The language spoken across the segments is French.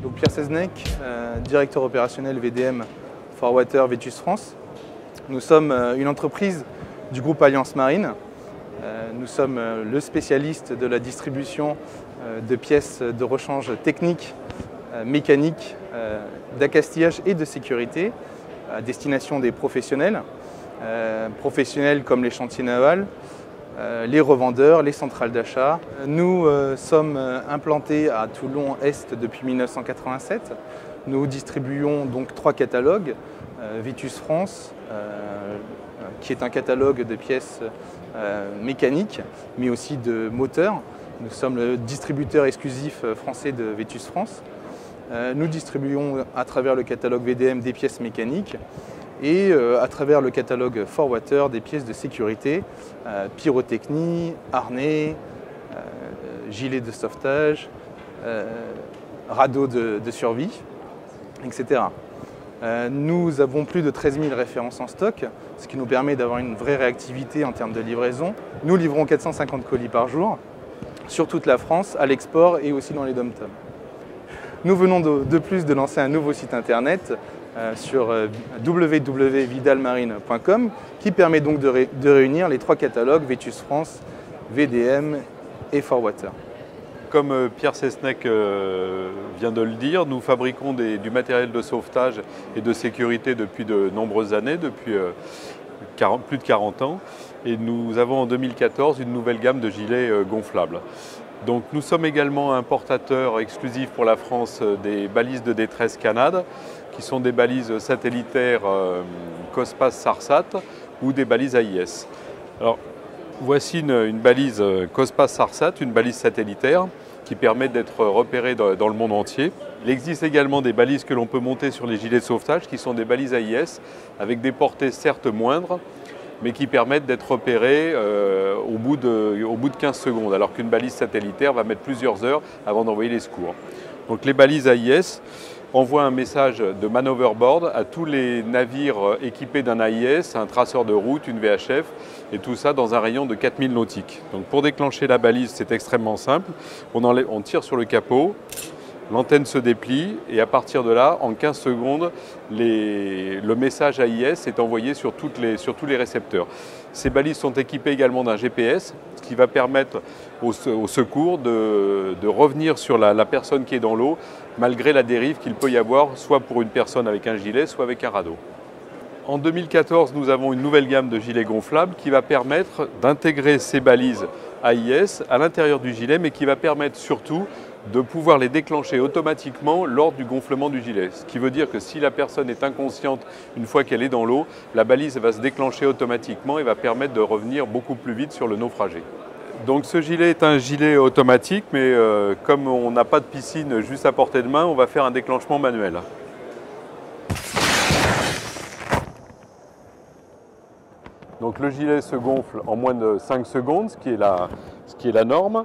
Donc Pierre Seznec, directeur opérationnel VDM Forwater Vetus France. Nous sommes une entreprise du groupe Alliance Marine. Nous sommes le spécialiste de la distribution de pièces de rechange technique, mécanique, d'accastillage et de sécurité à destination des professionnels, professionnels comme les chantiers navals, les revendeurs, les centrales d'achat. Nous sommes implantés à Toulon-Est depuis 1987. Nous distribuons donc 3 catalogues. Vetus France, qui est un catalogue de pièces mécaniques, mais aussi de moteurs. Nous sommes le distributeur exclusif français de Vetus France. Nous distribuons à travers le catalogue VDM des pièces mécaniques et à travers le catalogue Forwater des pièces de sécurité, pyrotechnie, harnais, gilets de sauvetage, radeaux de survie, etc. Nous avons plus de 13 000 références en stock, ce qui nous permet d'avoir une vraie réactivité en termes de livraison. Nous livrons 450 colis par jour sur toute la France, à l'export et aussi dans les dom-toms. Nous venons de plus de lancer un nouveau site internet sur www.vidalmarine.com qui permet donc de réunir les 3 catalogues Vetus France, VDM et Forwater. Comme Pierre Seznec vient de le dire, nous fabriquons du matériel de sauvetage et de sécurité depuis de nombreuses années, depuis plus de 40 ans. Et nous avons en 2014 une nouvelle gamme de gilets gonflables. Donc nous sommes également importateurs exclusifs pour la France des balises de détresse Canad, qui sont des balises satellitaires COSPAS SARSAT ou des balises AIS. Alors, voici une balise COSPAS SARSAT, une balise satellitaire qui permet d'être repérée dans le monde entier. Il existe également des balises que l'on peut monter sur les gilets de sauvetage qui sont des balises AIS avec des portées certes moindres mais qui permettent d'être repérées au bout de 15 secondes alors qu'une balise satellitaire va mettre plusieurs heures avant d'envoyer les secours. Donc les balises AIS envoie un message de manoverboard à tous les navires équipés d'un AIS, un traceur de route, une VHF, et tout ça dans un rayon de 4000 nautiques. Donc pour déclencher la balise, c'est extrêmement simple. On tire sur le capot, l'antenne se déplie, et à partir de là, en 15 secondes, le message AIS est envoyé sur tous les récepteurs. Ces balises sont équipées également d'un GPS, ce qui va permettre au secours de revenir sur la personne qui est dans l'eau, malgré la dérive qu'il peut y avoir, soit pour une personne avec un gilet, soit avec un radeau. En 2014, nous avons une nouvelle gamme de gilets gonflables qui va permettre d'intégrer ces balises AIS à l'intérieur du gilet, mais qui va permettre surtout de pouvoir les déclencher automatiquement lors du gonflement du gilet. Ce qui veut dire que si la personne est inconsciente une fois qu'elle est dans l'eau, la balise va se déclencher automatiquement et va permettre de revenir beaucoup plus vite sur le naufragé. Donc ce gilet est un gilet automatique, mais comme on n'a pas de piscine juste à portée de main, on va faire un déclenchement manuel. Donc le gilet se gonfle en moins de 5 secondes, ce qui est la norme.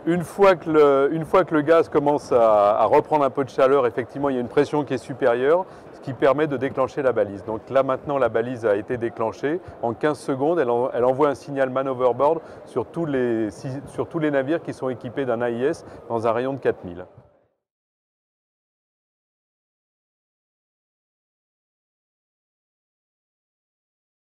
Une fois que le gaz commence à reprendre un peu de chaleur, effectivement, il y a une pression qui est supérieure, ce qui permet de déclencher la balise. Donc là, maintenant, la balise a été déclenchée. En 15 secondes, elle envoie un signal manoverboard sur tous les navires qui sont équipés d'un AIS dans un rayon de 4000.